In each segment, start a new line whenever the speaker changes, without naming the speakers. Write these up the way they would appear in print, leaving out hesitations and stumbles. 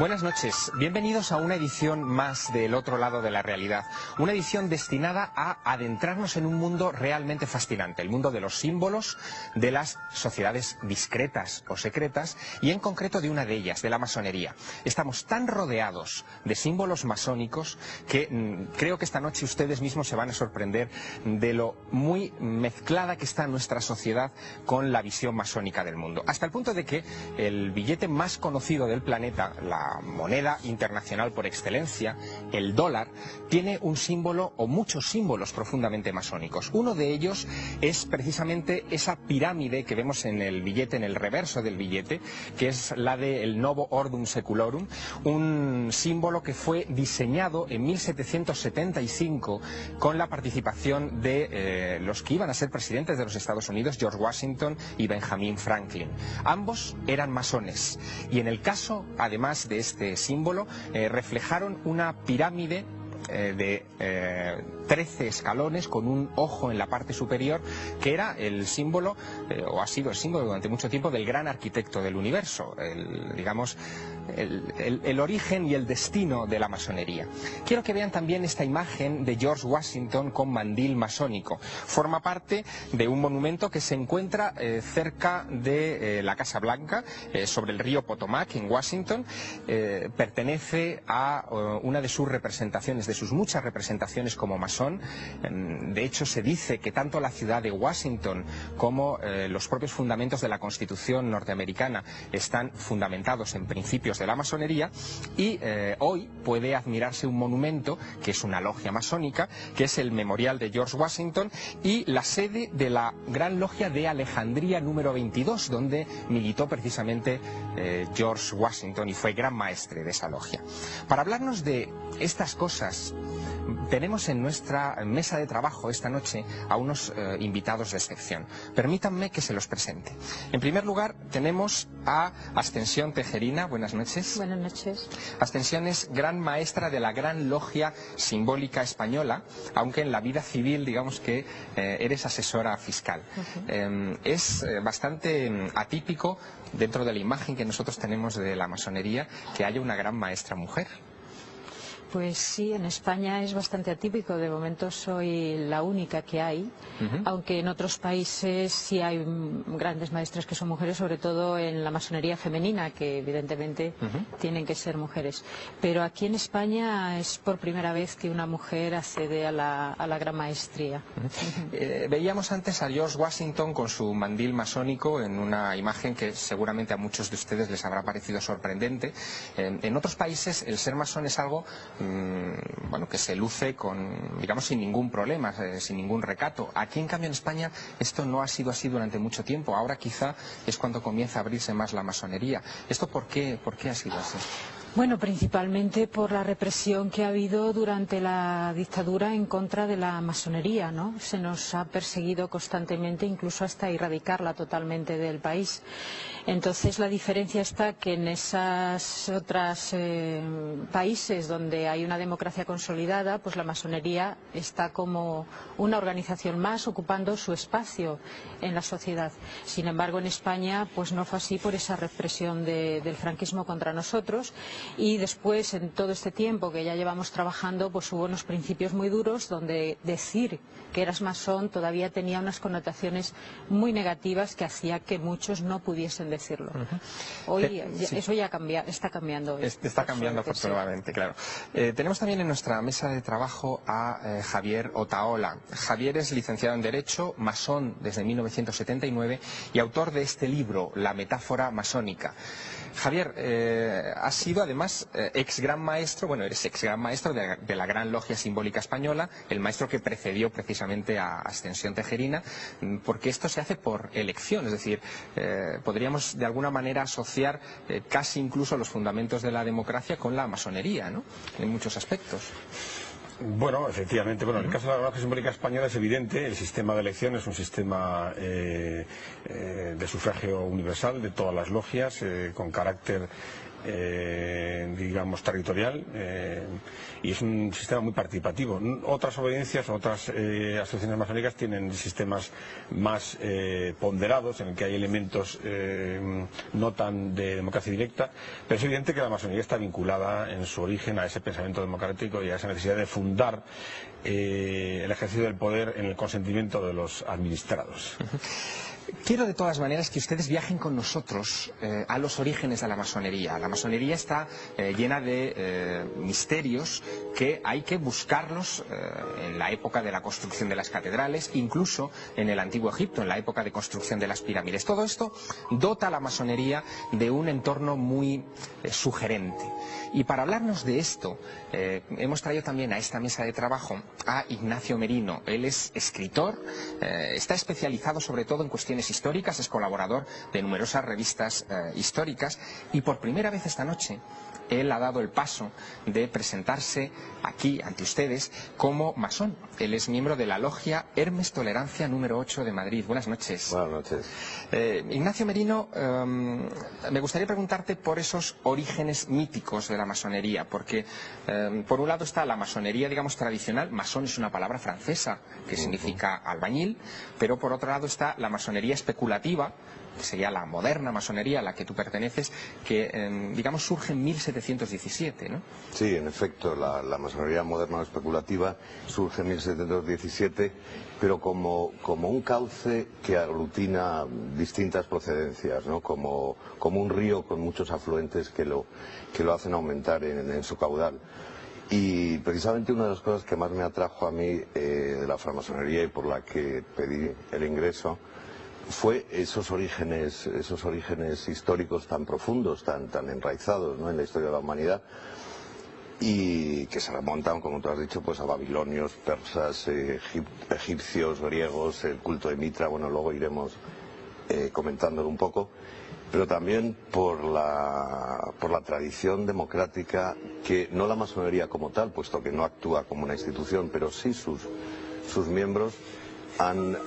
Buenas noches, bienvenidos a una edición más del otro lado de la realidad, una edición destinada a adentrarnos en un mundo realmente fascinante, el mundo de los símbolos, de las sociedades discretas o secretas y en concreto de una de ellas, de la masonería. Estamos tan rodeados de símbolos masónicos que creo que esta noche ustedes mismos se van a sorprender de lo muy mezclada que está nuestra sociedad con la visión masónica del mundo, hasta el punto de que el billete más conocido del planeta, la moneda internacional por excelencia, el dólar, tiene un símbolo o muchos símbolos profundamente masónicos. Uno de ellos es precisamente esa pirámide que vemos en el billete, en el reverso del billete, que es la del Novo Ordum Seculorum, un símbolo que fue diseñado en 1775 con la participación de los que iban a ser presidentes de los Estados Unidos, George Washington y Benjamin Franklin. Ambos eran masones y en el caso, además de este símbolo, reflejaron una pirámide de 13 escalones con un ojo en la parte superior, que era el símbolo, o ha sido el símbolo durante mucho tiempo, del gran arquitecto del universo, digamos, el origen y el destino de la masonería. Quiero que vean también esta imagen de George Washington con mandil masónico. Forma parte de un monumento que se encuentra cerca de la Casa Blanca, sobre el río Potomac, en Washington. Pertenece a una de sus representaciones, de sus muchas representaciones como masón. De hecho, se dice que tanto la ciudad de Washington como los propios fundamentos de la Constitución norteamericana están fundamentados en principios de la masonería, y hoy puede admirarse un monumento que es una logia masónica, que es el Memorial de George Washington y la sede de la Gran Logia de Alejandría número 22, donde militó precisamente George Washington y fue gran maestre de esa logia. Para hablarnos de estas cosas, tenemos en nuestra mesa de trabajo esta noche a unos invitados de excepción. Permítanme que se los presente. En primer lugar, tenemos a Ascensión Tejerina. Buenas noches.
Buenas noches.
Ascensión es gran maestra de la Gran Logia Simbólica Española, aunque en la vida civil, digamos que eres asesora fiscal. Es bastante atípico, dentro de la imagen que nosotros tenemos de la masonería, que haya una gran maestra mujer.
Pues sí, en España es bastante atípico. De momento soy la única que hay, aunque en otros países sí hay grandes maestras que son mujeres, sobre todo en la masonería femenina, que evidentemente tienen que ser mujeres. Pero aquí en España es por primera vez que una mujer accede a la gran maestría.
Veíamos antes a George Washington con su mandil masónico en una imagen que seguramente a muchos de ustedes les habrá parecido sorprendente. En otros países el ser masón es algo bueno, que se luce con, digamos, sin ningún problema, sin ningún recato. Aquí, en cambio, en España, esto no ha sido así durante mucho tiempo. Ahora quizá es cuando comienza a abrirse más la masonería. ¿Esto por qué ha sido así?
Bueno, principalmente por la represión que ha habido durante la dictadura en contra de la masonería, ¿no? Se nos ha perseguido constantemente, incluso hasta erradicarla totalmente del país. Entonces, la diferencia está que en esos otros países donde hay una democracia consolidada, pues la masonería está como una organización más, ocupando su espacio en la sociedad. Sin embargo, en España, pues no fue así por esa represión del franquismo contra nosotros. Y después, en todo este tiempo que ya llevamos trabajando, pues hubo unos principios muy duros donde decir que eras masón todavía tenía unas connotaciones muy negativas que hacía que muchos no pudiesen decirlo. Hoy
sí,
eso ya está cambiando.
Está cambiando afortunadamente, claro. Tenemos también en nuestra mesa de trabajo a Javier Otaola. Javier es licenciado en Derecho, masón desde 1979 y autor de este libro, La metáfora masónica. Javier, has sido además ex gran maestro, bueno, eres ex gran maestro de la Gran Logia Simbólica Española, el maestro que precedió precisamente a Ascensión Tejerina, porque esto se hace por elección, es decir, podríamos de alguna manera asociar casi incluso los fundamentos de la democracia con la masonería, ¿no? En muchos aspectos.
Bueno, efectivamente, en el caso de la Logia Simbólica Española es evidente, el sistema de elección es un sistema de sufragio universal de todas las logias, con carácter digamos, territorial, y es un sistema muy participativo. Otras obediencias, otras asociaciones masónicas tienen sistemas más ponderados, en el que hay elementos no tan de democracia directa, pero es evidente que la masonería está vinculada en su origen a ese pensamiento democrático y a esa necesidad de fundar el ejercicio del poder en el consentimiento de los administrados.
Quiero de todas maneras que ustedes viajen con nosotros a los orígenes de la masonería. La masonería está llena de misterios que hay que buscarlos en la época de la construcción de las catedrales, incluso en el Antiguo Egipto, en la época de construcción de las pirámides. Todo esto dota a la masonería de un entorno muy sugerente. Y para hablarnos de esto, hemos traído también a esta mesa de trabajo a Ignacio Merino. Él es escritor, está especializado sobre todo en cuestiones históricas, es colaborador de numerosas revistas históricas, y por primera vez esta noche él ha dado el paso de presentarse aquí ante ustedes como masón. Él es miembro de la logia Hermes Tolerancia número 8 de Madrid. Buenas noches.
Buenas noches.
Ignacio Merino, me gustaría preguntarte por esos orígenes míticos de la masonería, porque por un lado está la masonería, digamos, tradicional. Masón es una palabra francesa que significa albañil, pero por otro lado está la masonería especulativa, que sería la moderna masonería a la que tú perteneces, que digamos surge en 1717, ¿no?
Sí, en efecto, la masonería moderna o especulativa surge en 1717, pero como un cauce que aglutina distintas procedencias, ¿no? Como un río con muchos afluentes que lo hacen aumentar en su caudal. Y precisamente una de las cosas que más me atrajo a mí de la francmasonería y por la que pedí el ingreso fue esos orígenes históricos tan profundos, tan enraizados, ¿no?, en la historia de la humanidad, y que se remontan, como tú has dicho, pues a babilonios, persas, egipcios, griegos, el culto de Mitra. Bueno, luego iremos comentándolo un poco, pero también por la tradición democrática que no la masonería como tal, puesto que no actúa como una institución, pero sí sus miembros han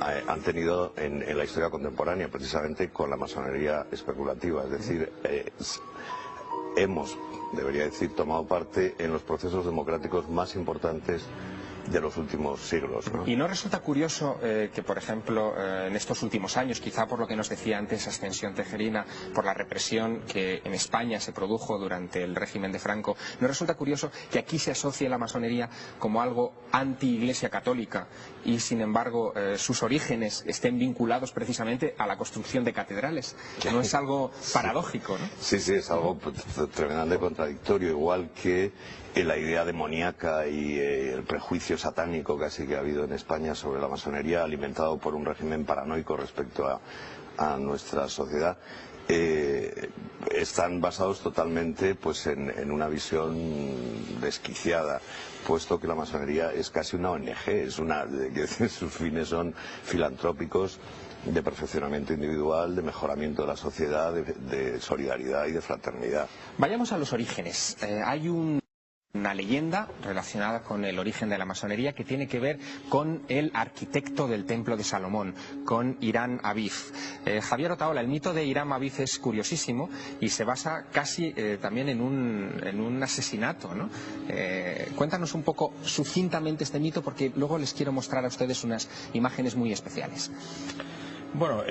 tenido en la historia contemporánea, precisamente con la masonería especulativa. Es decir, debería decir, tomado parte en los procesos democráticos más importantes de los últimos siglos, ¿no?
¿Y no resulta curioso que, por ejemplo, en estos últimos años, quizá por lo que nos decía antes Ascensión Tejerina, por la represión que en España se produjo durante el régimen de Franco, no resulta curioso que aquí se asocie la masonería como algo anti-iglesia católica y, sin embargo, sus orígenes estén vinculados precisamente a la construcción de catedrales? ¿No es algo paradójico, no?
Sí, es algo tremendamente contradictorio, igual que la idea demoníaca y el prejuicio satánico casi que ha habido en España sobre la masonería, alimentado por un régimen paranoico respecto a nuestra sociedad, están basados totalmente pues en una visión desquiciada, puesto que la masonería es casi una ONG, sus fines son filantrópicos, de perfeccionamiento individual, de mejoramiento de la sociedad, de solidaridad y de fraternidad.
Vayamos a los orígenes. Hay una leyenda relacionada con el origen de la masonería que tiene que ver con el arquitecto del Templo de Salomón, con Hiram Abif. Javier Otaola, el mito de Hiram Abif es curiosísimo y se basa casi también en un asesinato, ¿no? Cuéntanos un poco sucintamente este mito, porque luego les quiero mostrar a ustedes unas imágenes muy especiales.
Bueno,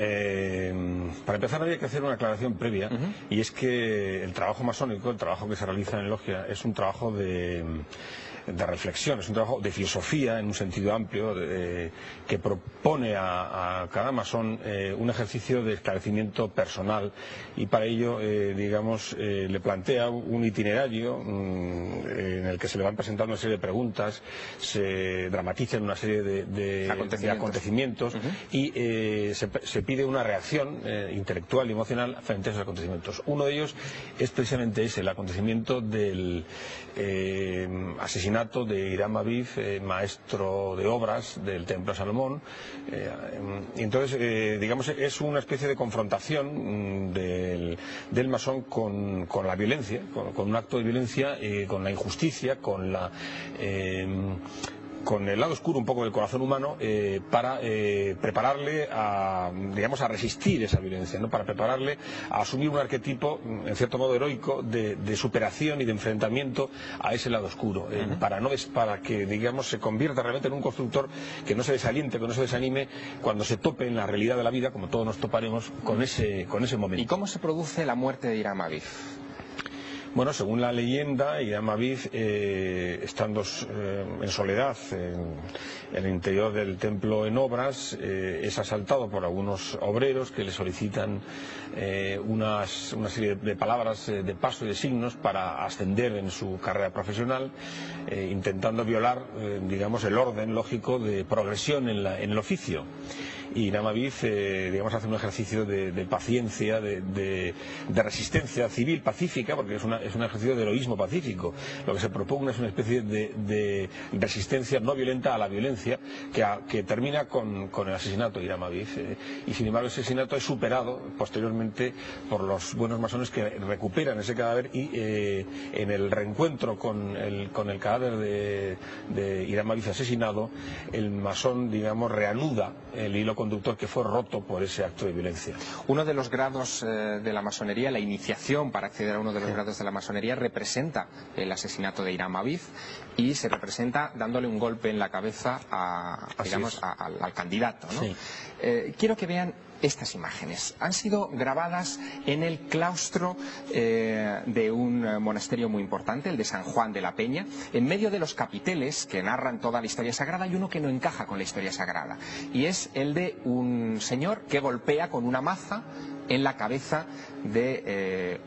para empezar había que hacer una aclaración previa, y es que el trabajo masónico, el trabajo que se realiza en logia, es un trabajo de reflexión, es un trabajo de filosofía en un sentido amplio, que propone a cada masón un ejercicio de esclarecimiento personal, y para ello, le plantea un itinerario en el que se le van presentando una serie de preguntas, se dramatizan una serie de acontecimientos y se pide una reacción intelectual y emocional frente a esos acontecimientos. Uno de ellos es precisamente ese, el acontecimiento del asesinato de Hiram Abif, maestro de obras del Templo de Salomón. Y entonces, es una especie de confrontación del masón con la violencia, con un acto de violencia, con la injusticia, con con el lado oscuro un poco del corazón humano para prepararle a, digamos, a resistir esa violencia, ¿no? Para prepararle a asumir un arquetipo, en cierto modo heroico, de superación y de enfrentamiento a ese lado oscuro, para que, digamos, se convierta realmente en un constructor que no se desaliente, que no se desanime cuando se tope en la realidad de la vida, como todos nos toparemos con ese momento.
¿Y cómo se produce la muerte de Hiram Abiv?
Bueno, según la leyenda, Hiram Abiv, estando en soledad en el interior del templo en obras, es asaltado por algunos obreros que le solicitan una serie de palabras de paso y de signos para ascender en su carrera profesional, intentando violar, digamos, el orden lógico de progresión en el oficio. Y Hiram Abiv, digamos, hace un ejercicio de paciencia, de resistencia civil pacífica, porque es un ejercicio de heroísmo pacífico. Lo que se propone es una especie de resistencia no violenta a la violencia que termina con el asesinato de Hiram Abiv. Y sin embargo, ese asesinato es superado posteriormente por los buenos masones que recuperan ese cadáver y en el reencuentro con el cadáver de Hiram Abiv asesinado, el masón, digamos, reanuda el hilo conductor que fue roto por ese acto de violencia.
Uno de los grados de la masonería, la iniciación para acceder a uno de los grados de la masonería, representa el asesinato de Hiram Abiv y se representa dándole un golpe en la cabeza al candidato, ¿no? Sí. Quiero que vean estas imágenes. Han sido grabadas en el claustro de un monasterio muy importante, el de San Juan de la Peña. En medio de los capiteles que narran toda la historia sagrada hay uno que no encaja con la historia sagrada, y es el de un señor que golpea con una maza en la cabeza de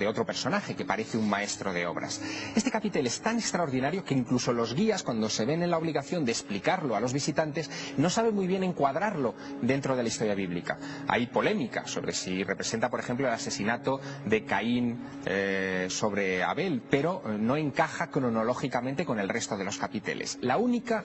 otro personaje que parece un maestro de obras. Este capitel es tan extraordinario que incluso los guías, cuando se ven en la obligación de explicarlo a los visitantes, no saben muy bien encuadrarlo dentro de la historia bíblica. Hay polémica sobre si representa, por ejemplo, el asesinato de Caín sobre Abel, pero no encaja cronológicamente con el resto de los capiteles. La única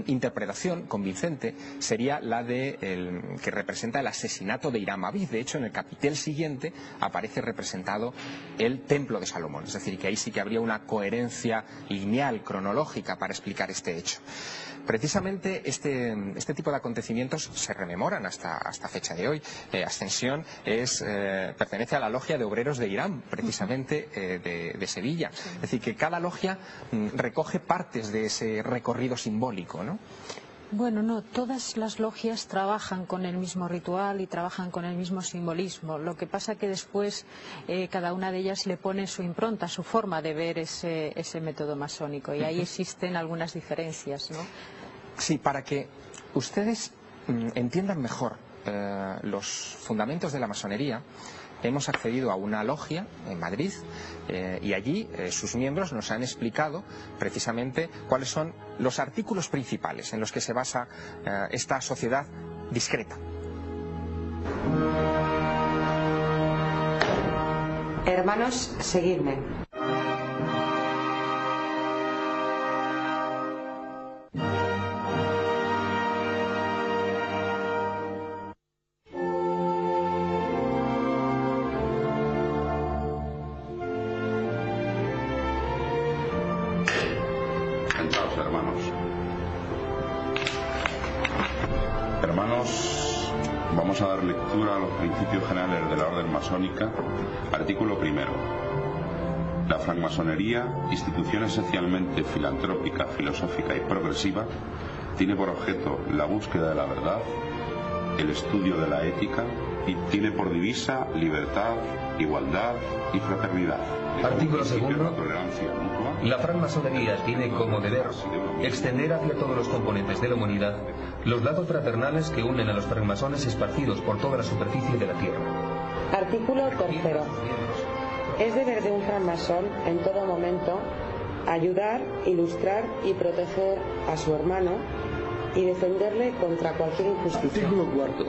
interpretación convincente sería la que representa el asesinato de Hiram Abiv. De hecho, en el capitel siguiente aparece representado el templo de Salomón, es decir, que ahí sí que habría una coherencia lineal, cronológica para explicar este hecho. Precisamente este tipo de acontecimientos se rememoran hasta fecha de hoy. Ascensión pertenece a la logia de obreros de Irán, precisamente de Sevilla. Es decir, que cada logia recoge partes de ese recorrido simbólico, ¿no?
Bueno, no, todas las logias trabajan con el mismo ritual y trabajan con el mismo simbolismo. Lo que pasa que después cada una de ellas le pone su impronta, su forma de ver ese método masónico, y ahí existen algunas diferencias, ¿no?
Sí, para que ustedes entiendan mejor los fundamentos de la masonería, hemos accedido a una logia en Madrid y allí sus miembros nos han explicado precisamente cuáles son los artículos principales en los que se basa esta sociedad discreta.
Hermanos, seguidme.
Hermanos, vamos a dar lectura a los principios generales de la orden masónica. Artículo primero. La francmasonería, institución esencialmente filantrópica, filosófica y progresiva, tiene por objeto la búsqueda de la verdad, el estudio de la ética, y tiene por divisa libertad, igualdad y fraternidad.
Artículo segundo. La francmasonería tiene como deber extender hacia todos los componentes de la humanidad los lazos fraternales que unen a los francmasones esparcidos por toda la superficie de la Tierra.
Artículo tercero. Es deber de un francmasón en todo momento ayudar, ilustrar y proteger a su hermano y defenderle contra cualquier injusticia.
Artículo cuarto.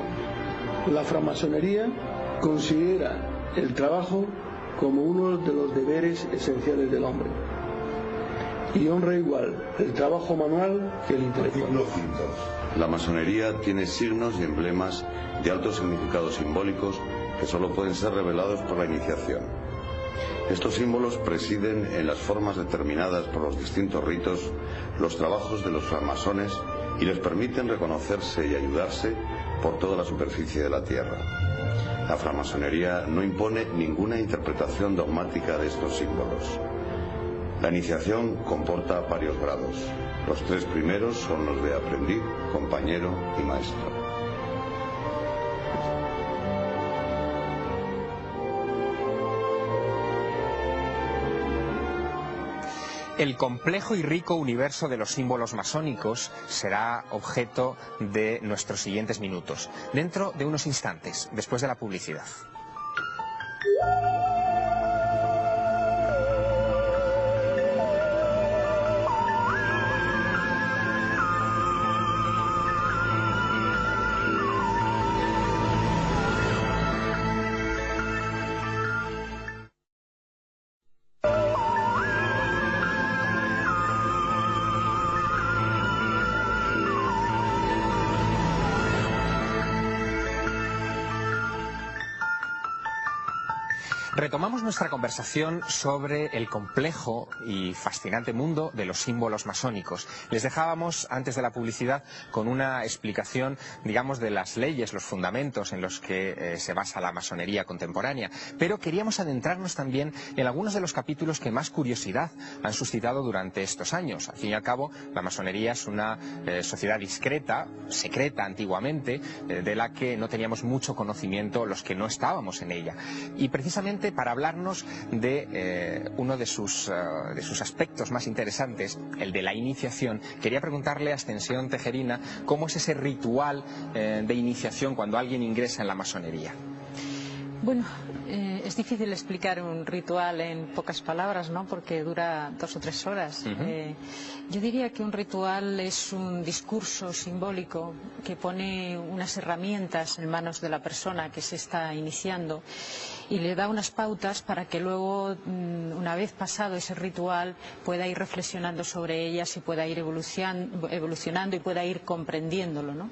La francmasonería considera el trabajo como uno de los deberes esenciales del hombre y honra igual el trabajo manual que el intelectual.
La masonería tiene signos y emblemas de alto significado simbólicos que solo pueden ser revelados por la iniciación. Estos símbolos presiden en las formas determinadas por los distintos ritos los trabajos de los francmasones y les permiten reconocerse y ayudarse por toda la superficie de la Tierra. La francmasonería no impone ninguna interpretación dogmática de estos símbolos. La iniciación comporta varios grados. Los 3 primeros son los de aprendiz, compañero y maestro.
El complejo y rico universo de los símbolos masónicos será objeto de nuestros siguientes minutos, dentro de unos instantes, después de la publicidad. Retomamos nuestra conversación sobre el complejo y fascinante mundo de los símbolos masónicos. Les dejábamos antes de la publicidad con una explicación, digamos, de las leyes, los fundamentos en los que se basa la masonería contemporánea, pero queríamos adentrarnos también en algunos de los capítulos que más curiosidad han suscitado durante estos años. Al fin y al cabo, la masonería es una sociedad discreta, secreta antiguamente, de la que no teníamos mucho conocimiento los que no estábamos en ella. Y precisamente para hablarnos de uno de sus aspectos más interesantes, el de la iniciación, quería preguntarle a Ascensión Tejerina cómo es ese ritual de iniciación cuando alguien ingresa en la masonería.
Bueno, es difícil explicar un ritual en pocas palabras, ¿no? Porque dura 2 o 3 horas. Yo diría que un ritual es un discurso simbólico que pone unas herramientas en manos de la persona que se está iniciando y le da unas pautas para que luego, una vez pasado ese ritual, pueda ir reflexionando sobre ellas y pueda ir evolucionando y pueda ir comprendiéndolo, ¿no?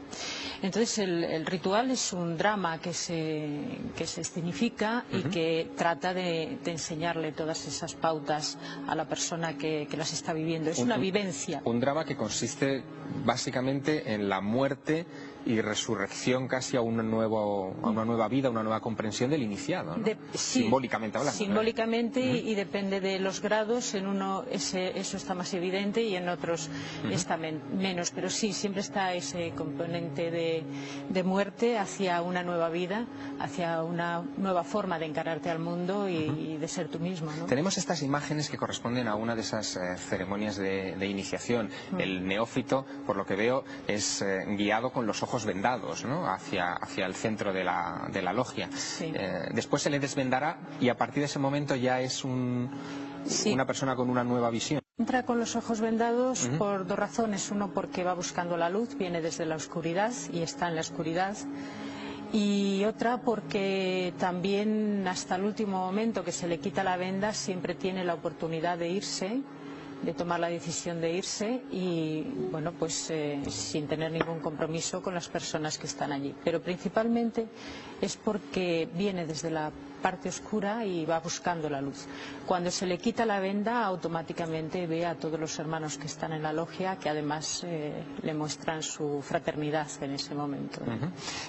Entonces el ritual es un drama que se escenifica y que trata de enseñarle todas esas pautas a la persona que las está viviendo. Es una vivencia.
Un drama que consiste básicamente en la muerte y resurrección casi a una nueva vida, una nueva comprensión del iniciado, ¿no?
Sí,
simbólicamente hablando.
Simbólicamente, y depende de los grados. En uno eso está más evidente y en otros está menos, pero sí, siempre está ese componente de muerte hacia una nueva vida, hacia una nueva forma de encararte al mundo y de ser tú mismo, ¿no?
Tenemos estas imágenes que corresponden a una de esas ceremonias de iniciación. El neófito, por lo que veo, es guiado con los ojos vendados, ¿no? hacia el centro de la logia.
Sí.
Después se le desvendará y a partir de ese momento ya es una persona con una nueva visión.
Entra con los ojos vendados por 2 razones. Uno, porque va buscando la luz, viene desde la oscuridad y está en la oscuridad. Y otra, porque también hasta el último momento que se le quita la venda siempre tiene la oportunidad de irse, de tomar la decisión de irse y, bueno, pues sin tener ningún compromiso con las personas que están allí. Pero principalmente es porque viene desde la parte oscura y va buscando la luz. Cuando se le quita la venda, automáticamente ve a todos los hermanos que están en la logia, que además le muestran su fraternidad en ese momento.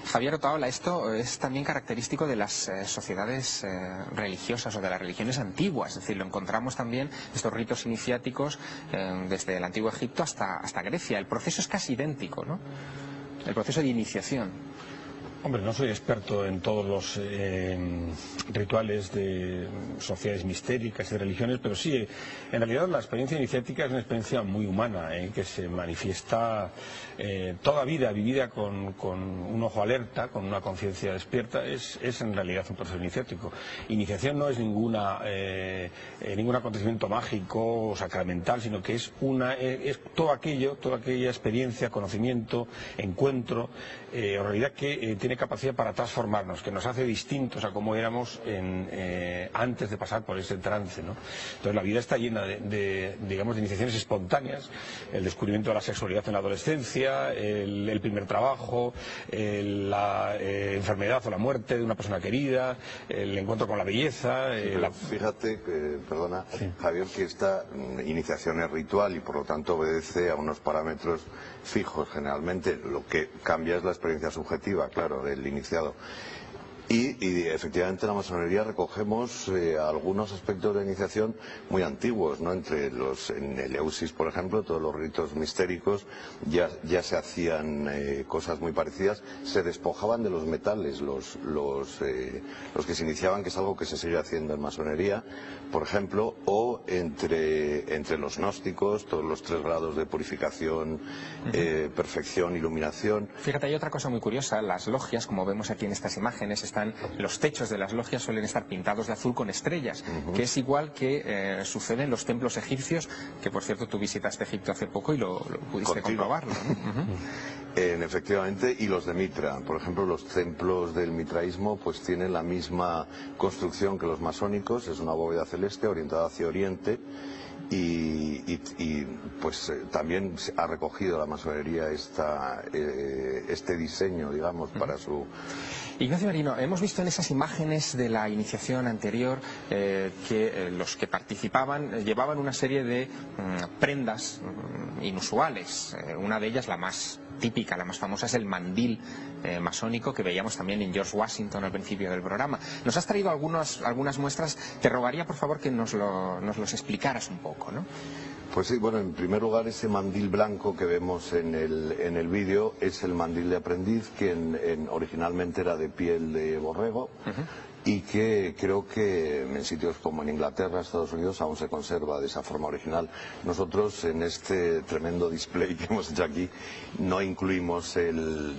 Javier Otaola, esto es también característico de las sociedades religiosas o de las religiones antiguas, es decir, lo encontramos también, estos ritos iniciáticos, desde el antiguo Egipto hasta Grecia. El proceso es casi idéntico, ¿no? El proceso de iniciación.
Hombre, no soy experto en todos los rituales de sociedades mistéricas y de religiones, pero sí, en realidad la experiencia iniciática es una experiencia muy humana, que se manifiesta toda vida vivida con un ojo alerta, con una conciencia despierta, es en realidad un proceso iniciático. Iniciación no es ningún acontecimiento mágico o sacramental, sino que es toda aquella experiencia, conocimiento, encuentro, o realidad que tiene tiene capacidad para transformarnos, que nos hace distintos a como éramos antes de pasar por ese trance, ¿no? Entonces la vida está llena de iniciaciones espontáneas, el descubrimiento de la sexualidad en la adolescencia, el primer trabajo, la enfermedad o la muerte de una persona querida, el encuentro con la belleza.
Fíjate, perdona, sí, Javier, que esta iniciación es ritual y por lo tanto obedece a unos parámetros fijos generalmente. Lo que cambia es la experiencia subjetiva, claro, del iniciado. Y efectivamente en la masonería recogemos algunos aspectos de iniciación muy antiguos, ¿no? En el Eleusis, por ejemplo, todos los ritos mistéricos ya se hacían cosas muy parecidas, se despojaban de los metales los que se iniciaban, que es algo que se sigue haciendo en masonería, por ejemplo, o entre los gnósticos, todos los 3 grados de purificación, perfección, iluminación.
Fíjate, hay otra cosa muy curiosa, las logias, como vemos aquí en estas imágenes, los techos de las logias suelen estar pintados de azul con estrellas, que es igual que sucede en los templos egipcios, que por cierto tú visitaste Egipto hace poco y lo pudiste comprobarlo, ¿no?
Efectivamente, y los de Mitra, por ejemplo, los templos del mitraísmo pues tienen la misma construcción que los masónicos, es una bóveda celeste orientada hacia oriente. Y pues también ha recogido la masonería este diseño, digamos, para su...
Ignacio Merino, hemos visto en esas imágenes de la iniciación anterior que los que participaban llevaban una serie de prendas inusuales. Una de ellas, la más típica, la más famosa, es el mandil masónico que veíamos también en George Washington al principio del programa. Nos has traído algunas muestras. Te rogaría, por favor, que nos los explicaras un poco, ¿no?
Pues sí, bueno, en primer lugar ese mandil blanco que vemos en el vídeo es el mandil de aprendiz, que originalmente era de piel de borrego. Y que creo que en sitios como en Inglaterra, Estados Unidos, aún se conserva de esa forma original. Nosotros en este tremendo display que hemos hecho aquí no incluimos el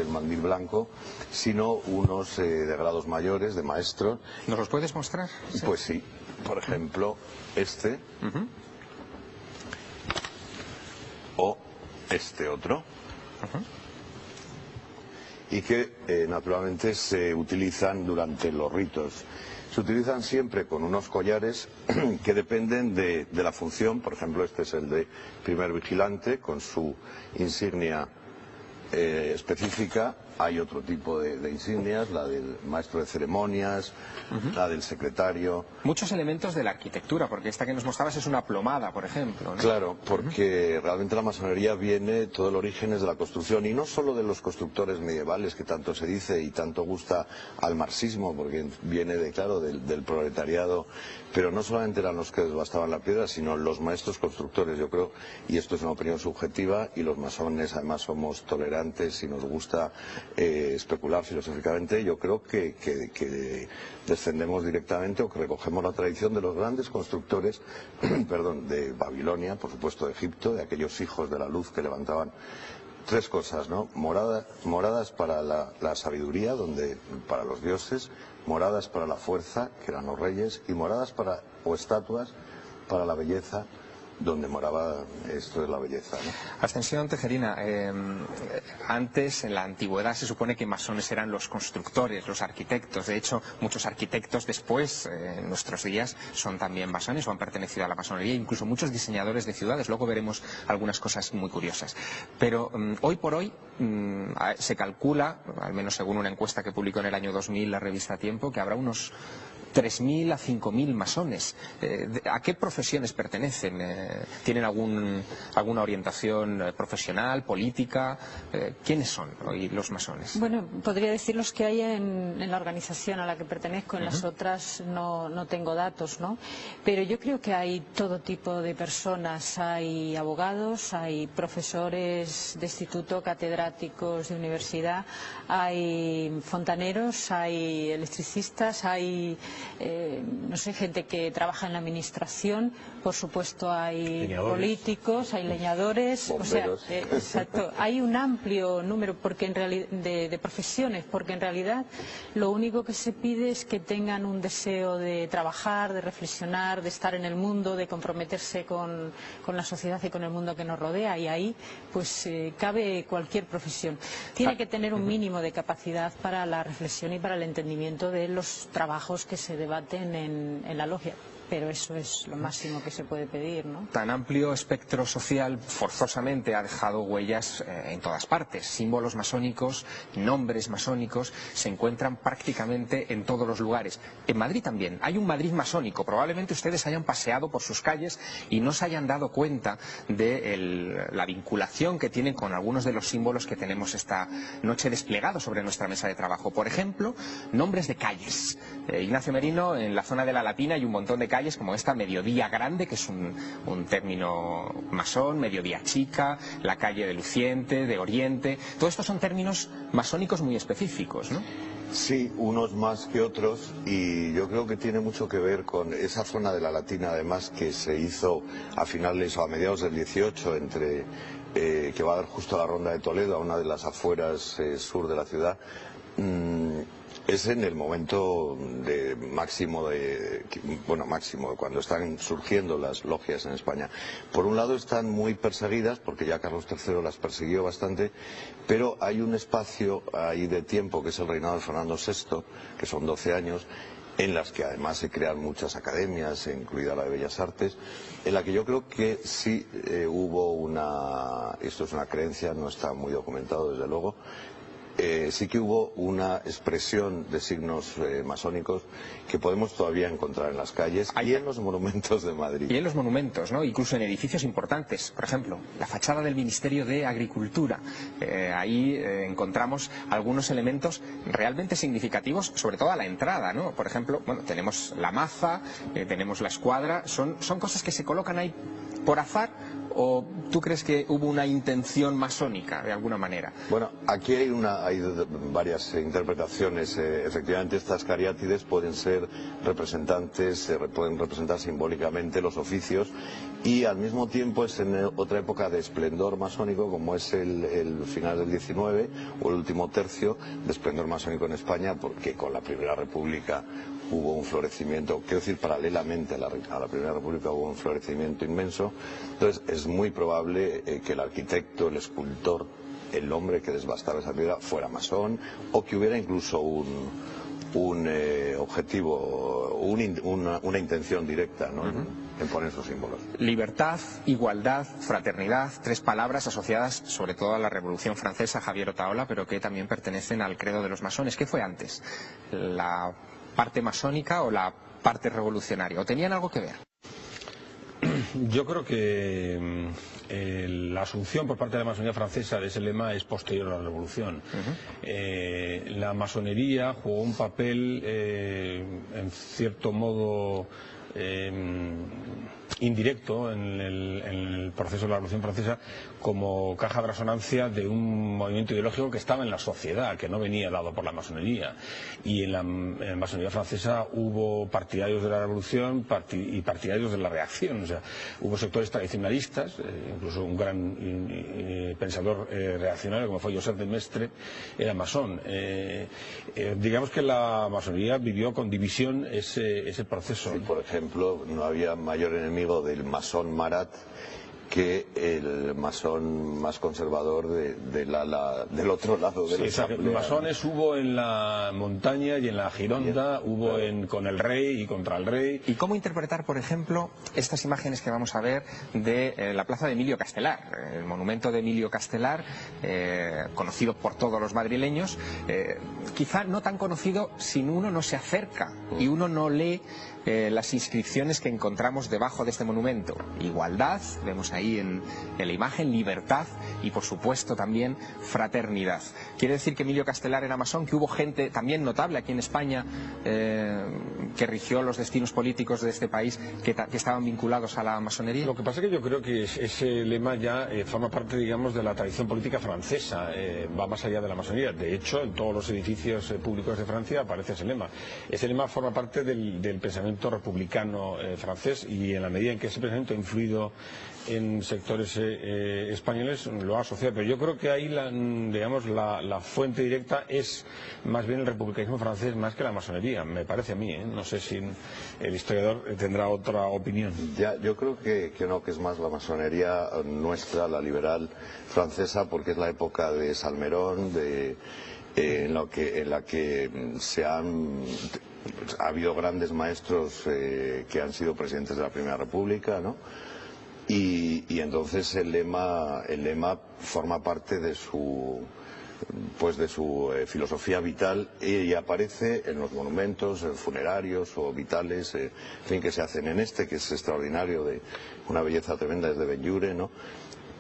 mandil blanco, sino unos de grados mayores, de maestros.
¿Nos los puedes mostrar?
¿Sí? Pues sí, por ejemplo, este o este otro. Y que naturalmente se utilizan durante los ritos. Se utilizan siempre con unos collares que dependen de la función. Por ejemplo, este es el de primer vigilante con su insignia específica. Hay otro tipo de insignias, la del maestro de ceremonias, la del secretario.
Muchos elementos de la arquitectura, porque esta que nos mostrabas es una plomada, por ejemplo, ¿no?
Claro, porque realmente la masonería viene, todo el origen es de la construcción, y no solo de los constructores medievales, que tanto se dice y tanto gusta al marxismo, porque viene del proletariado, pero no solamente eran los que desbastaban la piedra, sino los maestros constructores, yo creo, y esto es una opinión subjetiva, y los masones además somos tolerantes y nos gusta especular filosóficamente. Yo creo que descendemos directamente o que recogemos la tradición de los grandes constructores de Babilonia, por supuesto de Egipto, de aquellos hijos de la luz que levantaban 3 cosas, ¿no? Moradas para la sabiduría, para los dioses, moradas para la fuerza, que eran los reyes, y moradas o estatuas para la belleza, donde moraba esto de la belleza, ¿no?
Ascensión Tejerina, antes, en la antigüedad, se supone que masones eran los constructores, los arquitectos. De hecho, muchos arquitectos después, en nuestros días, son también masones o han pertenecido a la masonería, incluso muchos diseñadores de ciudades. Luego veremos algunas cosas muy curiosas. Pero hoy por hoy se calcula, al menos según una encuesta que publicó en el año 2000 la revista Tiempo, que habrá unos 3.000 a 5.000 masones. ¿A qué profesiones pertenecen? ¿Tienen alguna orientación profesional, política? ¿Quiénes son hoy los masones?
Bueno, podría decir los que hay en la organización a la que pertenezco. En las otras no tengo datos, ¿no? Pero yo creo que hay todo tipo de personas. Hay abogados, hay profesores de instituto, catedráticos de universidad, hay fontaneros, hay electricistas, hay no sé, gente que trabaja en la administración, por supuesto hay políticos, hay leñadores,
bomberos.
O sea, exacto, hay un amplio número porque en realidad, de profesiones, porque en realidad lo único que se pide es que tengan un deseo de trabajar, de reflexionar, de estar en el mundo, de comprometerse con la sociedad y con el mundo que nos rodea, y ahí pues cabe cualquier profesión. Tiene que tener un mínimo de capacidad para la reflexión y para el entendimiento de los trabajos que se debaten en la logia. Pero eso es lo máximo que se puede pedir, ¿no?
Tan amplio espectro social forzosamente ha dejado huellas en todas partes. Símbolos masónicos, nombres masónicos se encuentran prácticamente en todos los lugares. En Madrid también. Hay un Madrid masónico. Probablemente ustedes hayan paseado por sus calles y no se hayan dado cuenta de la vinculación que tienen con algunos de los símbolos que tenemos esta noche desplegados sobre nuestra mesa de trabajo. Por ejemplo, nombres de calles. Ignacio Merino, en la zona de La Latina hay un montón de calles como esta, Mediodía Grande, que es un término masón, Mediodía Chica, la calle de Luciente, de Oriente. Todos estos son términos masónicos muy específicos, ¿no?
Sí, unos más que otros, y yo creo que tiene mucho que ver con esa zona de La Latina, además, que se hizo a finales o a mediados del 18, que va a dar justo a la Ronda de Toledo, a una de las afueras sur de la ciudad. Es en el momento máximo, cuando están surgiendo las logias en España. Por un lado están muy perseguidas, porque ya Carlos III las persiguió bastante, pero hay un espacio ahí de tiempo, que es el reinado de Fernando VI, que son 12 años, en las que además se crean muchas academias, incluida la de Bellas Artes, en la que yo creo que sí hubo esto es una creencia, no está muy documentado desde luego, sí que hubo una expresión de signos masónicos que podemos todavía encontrar en las calles y en los monumentos de Madrid.
Y en los monumentos, ¿no? Incluso en edificios importantes. Por ejemplo, la fachada del Ministerio de Agricultura. Ahí encontramos algunos elementos realmente significativos, sobre todo a la entrada, ¿no? Por ejemplo, bueno, tenemos la maza, tenemos la escuadra. Son cosas que se colocan ahí por azar, ¿o tú crees que hubo una intención masónica de alguna manera?
Bueno, aquí hay varias interpretaciones. Efectivamente, estas cariátides pueden ser pueden representar simbólicamente los oficios, y al mismo tiempo es en otra época de esplendor masónico, como es el final del 19 o el último tercio de esplendor masónico en España, porque con la Primera República hubo un florecimiento, quiero decir, paralelamente a la Primera República hubo un florecimiento inmenso. Entonces es muy probable que el arquitecto, el escultor, el hombre que desbastaba esa piedra fuera masón, o que hubiera incluso un objetivo, una intención directa, ¿no? En poner esos símbolos.
Libertad, igualdad, fraternidad, 3 palabras asociadas sobre todo a la Revolución Francesa, Javier Otaola, pero que también pertenecen al credo de los masones. ¿Qué fue antes? ¿La parte masónica o la parte revolucionaria? ¿O tenían algo que ver?
Yo creo que la asunción por parte de la masonería francesa de ese lema es posterior a la Revolución. La masonería jugó un papel, en cierto modo, indirecto en el proceso de la Revolución Francesa, como caja de resonancia de un movimiento ideológico que estaba en la sociedad, que no venía dado por la masonería. Y en la masonería francesa hubo partidarios de la revolución y partidarios de la reacción. O sea, hubo sectores tradicionalistas, incluso un gran pensador reaccionario como fue Joseph de Maistre era masón. Digamos que la masonería vivió con división ese proceso.
Sí, por ejemplo, no había mayor enemigo del masón Marat que el masón más conservador del otro lado de la asamblea.
Masones hubo en la montaña y en la Gironda, hubo con el rey y contra el rey.
¿Y cómo interpretar, por ejemplo, estas imágenes que vamos a ver de la plaza de Emilio Castelar? El monumento de Emilio Castelar, conocido por todos los madrileños, quizá no tan conocido si uno no se acerca y uno no lee las inscripciones que encontramos debajo de este monumento. Igualdad, vemos ahí ahí en la imagen, libertad y por supuesto también fraternidad. Quiere decir que Emilio Castelar era masón, que hubo gente también notable aquí en España que rigió los destinos políticos de este país que estaban vinculados a la masonería.
Lo que pasa es que yo creo que ese lema ya forma parte, digamos, de la tradición política francesa, va más allá de la masonería. De hecho, en todos los edificios públicos de Francia aparece ese lema. Ese lema forma parte del pensamiento republicano francés, y en la medida en que ese pensamiento ha influido en sectores españoles lo ha asociado, pero yo creo que ahí la fuente directa es más bien el republicanismo francés más que la masonería, me parece a mí, no sé si el historiador tendrá otra opinión.
Ya, yo creo que no, que es más la masonería nuestra, la liberal francesa, porque es la época de Salmerón, en la que ha habido grandes maestros que han sido presidentes de la Primera República, ¿no? Y entonces el lema forma parte de su filosofía vital, y aparece en los monumentos funerarios o vitales, en fin, que se hacen en que es extraordinario, de una belleza tremenda, desde Benlliure, ¿no?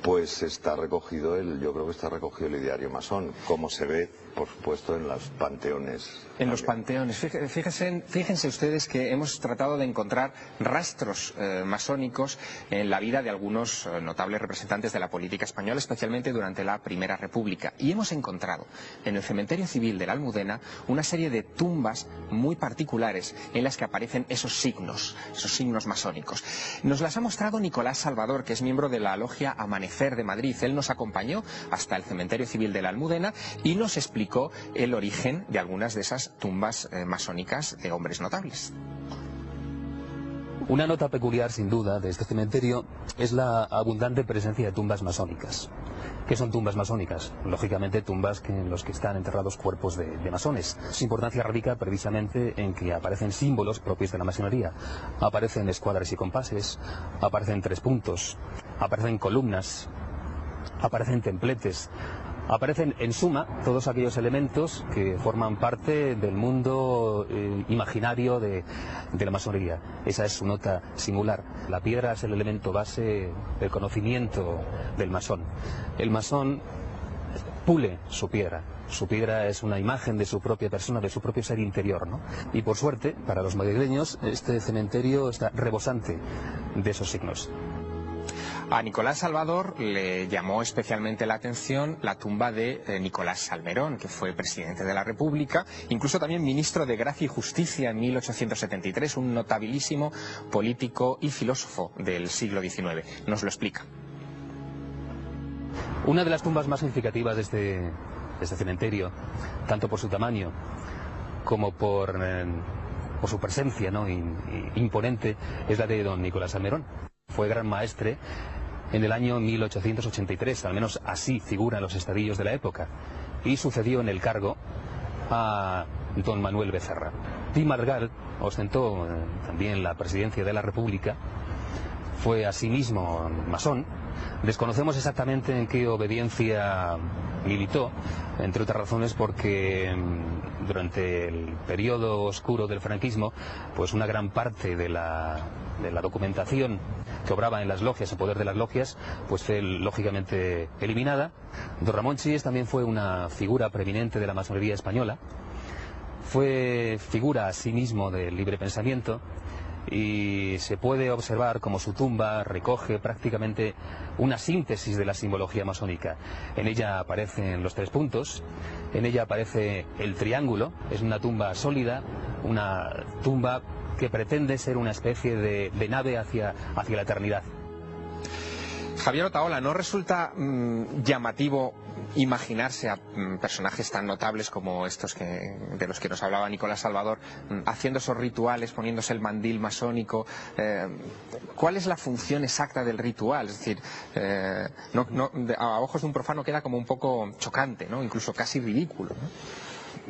Pues está recogido yo creo que está recogido el ideario masón, como se ve, por supuesto, en los panteones.
En los panteones. Fíjense ustedes que hemos tratado de encontrar rastros masónicos en la vida de algunos notables representantes de la política española, especialmente durante la Primera República. Y hemos encontrado en el cementerio civil de la Almudena una serie de tumbas muy particulares en las que aparecen esos signos masónicos. Nos las ha mostrado Nicolás Salvador, que es miembro de la logia Amanecer de Madrid. Él nos acompañó hasta el cementerio civil de la Almudena y nos explicó el origen de algunas de esas tumbas masónicas de hombres notables.
Una nota peculiar, sin duda, de este cementerio es la abundante presencia de tumbas masónicas. ¿Qué son tumbas masónicas? Lógicamente tumbas en las que están enterrados cuerpos de masones. Su importancia radica precisamente en que aparecen símbolos propios de la masonería. Aparecen escuadras y compases, aparecen 3 puntos, aparecen columnas, aparecen templetes. Aparecen, en suma, todos aquellos elementos que forman parte del mundo imaginario de la masonería. Esa es su nota singular. La piedra es el elemento base del conocimiento del masón. El masón pule su piedra. Su piedra es una imagen de su propia persona, de su propio ser interior, ¿no? Y por suerte, para los madrileños, este cementerio está rebosante de esos signos.
A Nicolás Salvador le llamó especialmente la atención la tumba de Nicolás Salmerón, que fue presidente de la República, incluso también ministro de Gracia y Justicia en 1873, un notabilísimo político y filósofo del siglo XIX. Nos lo explica.
Una de las tumbas más significativas de este cementerio, tanto por su tamaño como por su presencia, ¿no?, imponente, es la de don Nicolás Salmerón. Fue gran maestre en el año 1883, al menos así figuran los estadillos de la época, y sucedió en el cargo a don Manuel Becerra. Pi Margall ostentó también la presidencia de la República, fue asimismo masón. Desconocemos exactamente en qué obediencia militó, entre otras razones porque durante el periodo oscuro del franquismo, pues una gran parte de la documentación que obraba en las logias, en poder de las logias, pues fue lógicamente eliminada. Don Ramón Chíes también fue una figura preeminente de la masonería española, fue figura asimismo del libre pensamiento, y se puede observar como su tumba recoge prácticamente una síntesis de la simbología masónica. En ella aparecen los 3 puntos, en ella aparece el triángulo, es una tumba sólida, una tumba que pretende ser una especie de nave hacia la eternidad.
Javier Otaola, ¿no resulta llamativo imaginarse a personajes tan notables como estos de los que nos hablaba Nicolás Salvador, haciendo esos rituales, poniéndose el mandil masónico? ¿Cuál es la función exacta del ritual? Es decir, a ojos de un profano queda como un poco chocante, ¿no?, incluso casi ridículo, ¿no?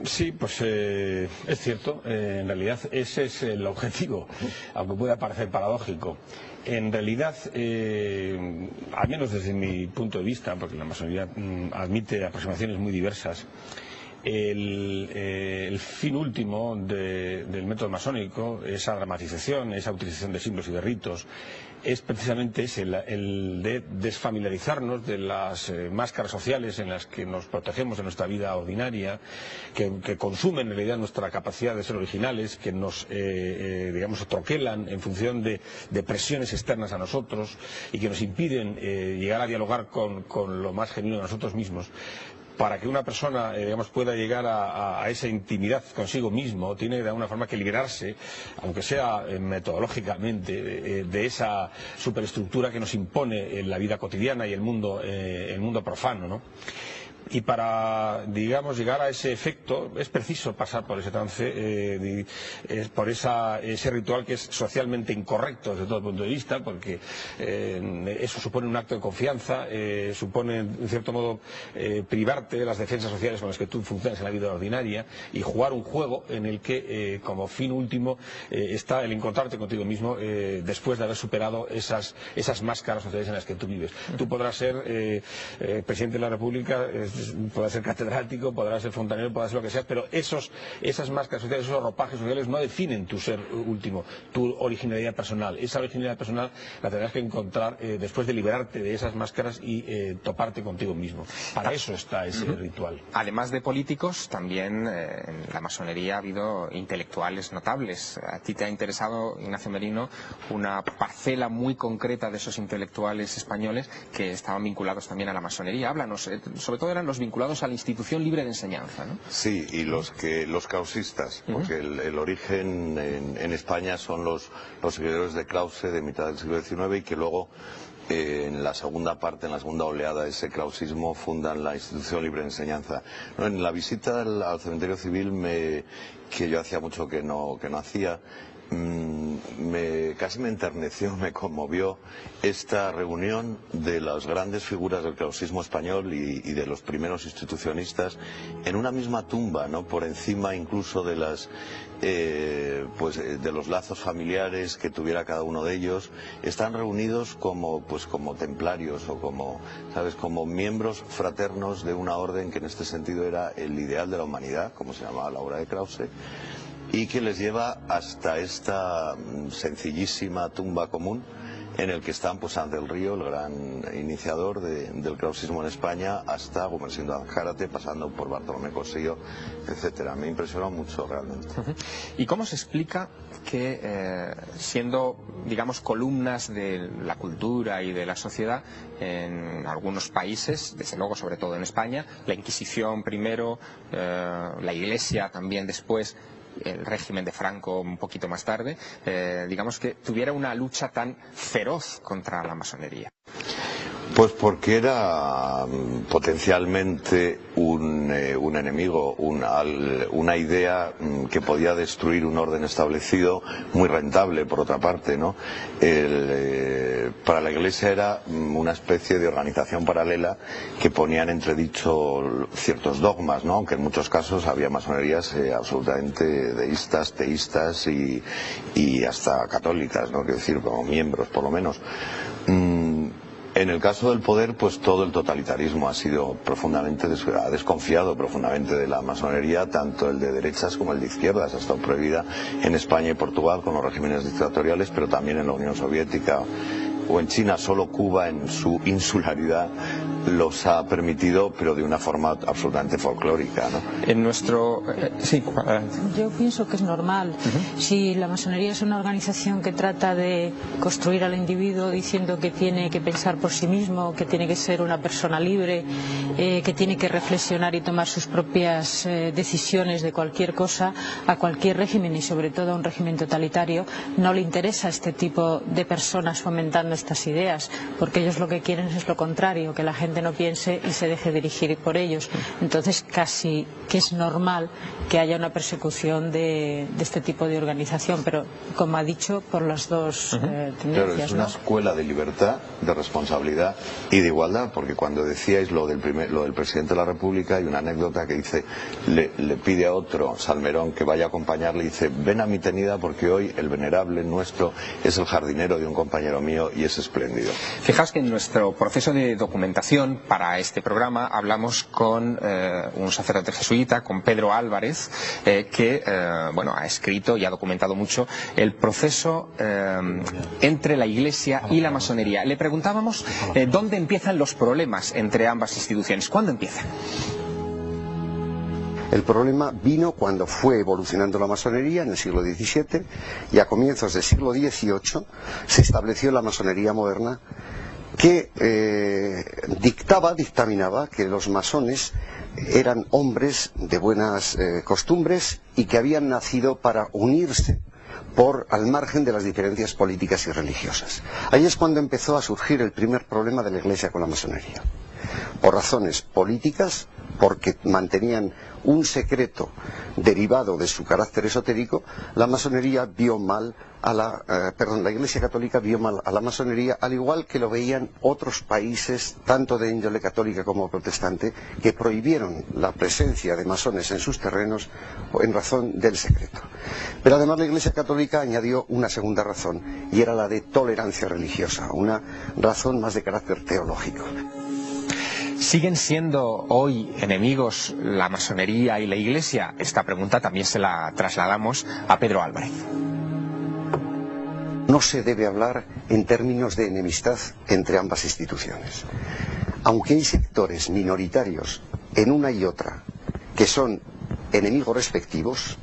Sí, pues es cierto, en realidad ese es el objetivo, aunque pueda parecer paradójico. En realidad, al menos desde mi punto de vista, porque la masonería admite aproximaciones muy diversas, el fin último del método masónico, esa dramatización, esa utilización de símbolos y de ritos, es precisamente el de desfamiliarizarnos de las máscaras sociales en las que nos protegemos de nuestra vida ordinaria, que consumen en realidad nuestra capacidad de ser originales, que nos, digamos, troquelan en función de presiones externas a nosotros y que nos impiden llegar a dialogar con lo más genuino de nosotros mismos. Para que una persona, digamos, pueda llegar a esa intimidad consigo mismo, tiene de alguna forma que liberarse, aunque sea metodológicamente, de esa superestructura que nos impone en la vida cotidiana y el mundo profano, ¿no? Y para, digamos, llegar a ese efecto es preciso pasar por ese trance, por ese ritual que es socialmente incorrecto desde todo punto de vista, porque eso supone un acto de confianza, supone en cierto modo privarte de las defensas sociales con las que tú funcionas en la vida ordinaria y jugar un juego en el que como fin último está el encontrarte contigo mismo después de haber superado esas máscaras sociales en las que tú vives. Tú podrás ser presidente de la República, podrás ser catedrático, podrás ser fontanero, podrás ser lo que sea, pero esas máscaras sociales, esos ropajes sociales no definen tu ser último, tu originalidad personal. Esa originalidad personal la tendrás que encontrar después de liberarte de esas máscaras y toparte contigo mismo. Para eso está ese ritual.
Además de políticos, también en la masonería ha habido intelectuales notables. A ti te ha interesado, Ignacio Merino, una parcela muy concreta de esos intelectuales españoles que estaban vinculados también a la masonería. Háblanos, sobre todo eran los vinculados a la institución libre de enseñanza, ¿no?
Sí, y los krausistas, porque el origen en España son los seguidores de Krause de mitad del siglo XIX y que luego en la segunda parte, en la segunda oleada de ese krausismo, fundan la institución libre de enseñanza. No, en la visita al cementerio civil, que yo hacía mucho que no hacía, casi me enterneció, me conmovió esta reunión de las grandes figuras del krausismo español y de los primeros institucionistas en una misma tumba, ¿no? Por encima incluso de de los lazos familiares que tuviera cada uno de ellos. Están reunidos como templarios o como miembros fraternos de una orden que en este sentido era el ideal de la humanidad, como se llamaba la obra de Krause, y que les lleva hasta esta sencillísima tumba común en el que están Sanz del Río, el gran iniciador del krausismo en España, hasta Gumersindo Azcárate, pasando por Bartolomé Cossío, etcétera. Me impresionó mucho realmente.
¿Y cómo se explica que, siendo, digamos, columnas de la cultura y de la sociedad, en algunos países, desde luego sobre todo en España, la Inquisición primero, la Iglesia también después, el régimen de Franco un poquito más tarde, digamos que tuviera una lucha tan feroz contra la masonería?
Pues porque era potencialmente un enemigo, una idea que podía destruir un orden establecido, muy rentable por otra parte, ¿no? Para la Iglesia era una especie de organización paralela que ponía en entredicho ciertos dogmas, ¿no? Aunque en muchos casos había masonerías absolutamente deístas, teístas y hasta católicas, ¿no? Quiero decir, como miembros por lo menos. En el caso del poder, pues todo el totalitarismo ha desconfiado profundamente de la masonería, tanto el de derechas como el de izquierdas. Ha estado prohibida en España y Portugal con los regímenes dictatoriales, pero también en la Unión Soviética o en China. Solo Cuba, en su insularidad, los ha permitido, pero de una forma absolutamente folclórica, ¿no?
En nuestro... sí,
yo pienso que es normal. Si la masonería es una organización que trata de construir al individuo diciendo que tiene que pensar por sí mismo, que tiene que ser una persona libre, que tiene que reflexionar y tomar sus propias decisiones de cualquier cosa, a cualquier régimen y sobre todo a un régimen totalitario, no le interesa este tipo de personas fomentando estas ideas, porque ellos lo que quieren es lo contrario, que la gente no piense y se deje dirigir por ellos. Entonces casi que es normal que haya una persecución de este tipo de organización, pero como ha dicho, por las dos tendencias.
Claro, es una escuela de libertad, de responsabilidad y de igualdad, porque cuando decíais lo del presidente de la República, hay una anécdota que dice, le pide a otro, Salmerón, que vaya a acompañarle, y dice: ven a mi tenida porque hoy el venerable nuestro es el jardinero de un compañero mío y es espléndido.
Fijaos que en nuestro proceso de documentación ocasión, para este programa, hablamos con un sacerdote jesuita, con Pedro Álvarez, que ha escrito y ha documentado mucho el proceso entre la Iglesia y la masonería. Le preguntábamos dónde empiezan los problemas entre ambas instituciones. ¿Cuándo empiezan?
El problema vino cuando fue evolucionando la masonería en el siglo XVII y a comienzos del siglo XVIII se estableció la masonería moderna que dictaminaba que los masones eran hombres de buenas costumbres y que habían nacido para unirse al margen de las diferencias políticas y religiosas. Ahí es cuando empezó a surgir el primer problema de la Iglesia con la masonería. Por razones políticas, porque mantenían un secreto derivado de su carácter esotérico, la masonería vio mal la Iglesia Católica vio mal a la masonería, al igual que lo veían otros países, tanto de índole católica como protestante, que prohibieron la presencia de masones en sus terrenos en razón del secreto. Pero además la Iglesia Católica añadió una segunda razón, y era la de tolerancia religiosa, una razón más de carácter teológico.
¿Siguen siendo hoy enemigos la masonería y la Iglesia? Esta pregunta también se la trasladamos a Pedro Álvarez.
No se debe hablar en términos de enemistad entre ambas instituciones. Aunque hay sectores minoritarios en una y otra que son enemigos respectivos,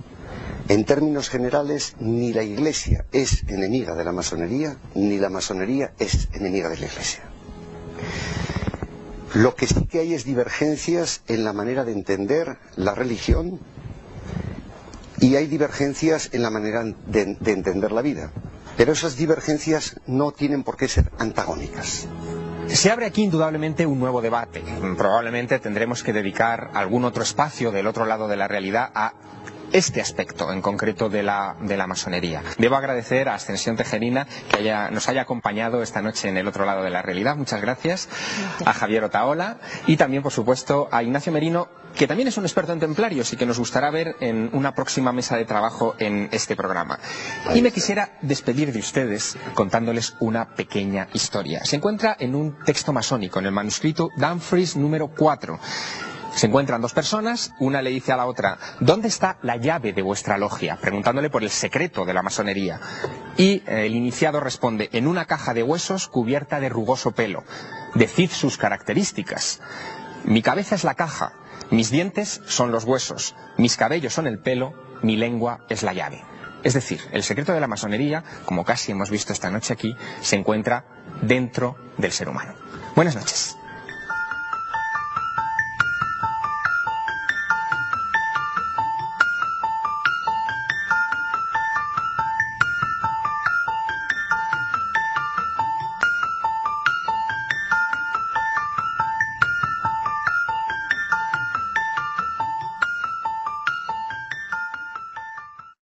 en términos generales ni la Iglesia es enemiga de la masonería, ni la masonería es enemiga de la Iglesia. Lo que sí que hay es divergencias en la manera de entender la religión y hay divergencias en la manera de entender la vida. Pero esas divergencias no tienen por qué ser antagónicas.
Se abre aquí indudablemente un nuevo debate. Probablemente tendremos que dedicar algún otro espacio del otro lado de la realidad a este aspecto en concreto de la masonería. Debo agradecer a Ascensión Tejerina que nos haya acompañado esta noche en el otro lado de la realidad. Muchas gracias. A Javier Otaola y también, por supuesto, a Ignacio Merino, que también es un experto en templarios y que nos gustará ver en una próxima mesa de trabajo en este programa. Y me quisiera despedir de ustedes contándoles una pequeña historia. Se encuentra en un texto masónico, en el manuscrito Dumfries número 4. Se encuentran dos personas, una le dice a la otra: ¿dónde está la llave de vuestra logia?, preguntándole por el secreto de la masonería. Y el iniciado responde: en una caja de huesos cubierta de rugoso pelo. Decid sus características. Mi cabeza es la caja, mis dientes son los huesos, mis cabellos son el pelo, mi lengua es la llave. Es decir, el secreto de la masonería, como casi hemos visto esta noche aquí, se encuentra dentro del ser humano. Buenas noches.